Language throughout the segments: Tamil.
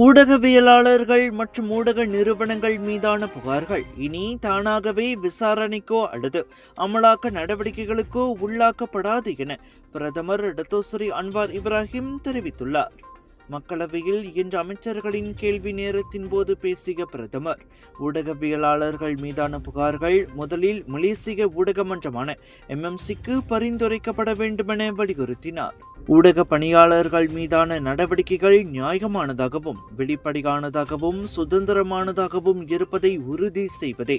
ஊடகவியலாளர்கள் மற்றும் ஊடக நிறுவனங்கள் மீதான புகார்கள் இனி தானாகவே விசாரணைக்கோ அல்லது அமலாக்க நடவடிக்கைகளுக்கோ உள்ளாக்கப்படாது என பிரதமர் டத்தோஸ்ரீ அன்வார் இப்ராஹிம் தெரிவித்துள்ளார். மக்களவையில் இன்று அமைச்சர்களின் கேள்வி நேரத்தின் போது பேசிய பிரதமர், ஊடகவியலாளர்கள் மீதான புகார்கள் முதலில் மலேசிய ஊடக மன்றமான MMCக்கு பரிந்துரைக்கப்பட வேண்டுமென வலியுறுத்தினார். ஊடக பணியாளர்கள் மீதான நடவடிக்கைகள் நியாயமானதாகவும் வெளிப்படையானதாகவும் சுதந்திரமானதாகவும் இருப்பதை உறுதி செய்வதே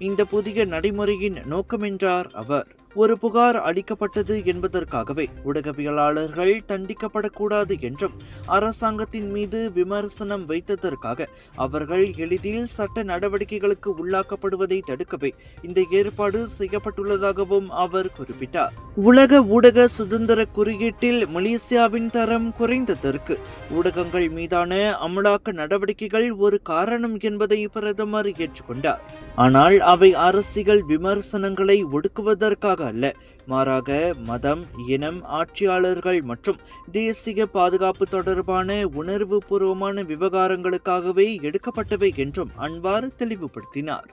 இந்த புதிய நடைமுறையின் நோக்கம் என்றார் அவர். ஒரு புகார் அளிக்கப்பட்டது என்பதற்காகவே ஊடகவியலாளர்கள் தண்டிக்கப்படக்கூடாது என்றும், அரசாங்கத்தின் மீது விமர்சனம் வைத்ததற்காக அவர்கள் எளிதில் சட்ட நடவடிக்கைகளுக்கு உள்ளாக்கப்படுவதை தடுக்கவே இந்த ஏற்பாடு செய்யப்பட்டுள்ளதாகவும் அவர் குறிப்பிட்டார். உலக ஊடக சுதந்திர குறியீட்டில் மலேசியாவின் தரம் குறைந்ததற்கு ஊடகங்கள் மீதான அமலாக்க நடவடிக்கைகள் ஒரு காரணம் என்பதை பிரதமர் ஏற்றுக்கொண்டார். ஆனால் அவை அரசியல் விமர்சனங்களை ஒடுக்குவதற்காக அல்ல, மாறாக மதம், இனம், ஆட்சியாளர்கள் மற்றும் தேசிய பாதுகாப்பு தொடர்பான உணர்வு பூர்வமான விவகாரங்களுக்காகவே எடுக்கப்பட்டவை என்றும் அன்வார் தெளிவுபடுத்தினார்.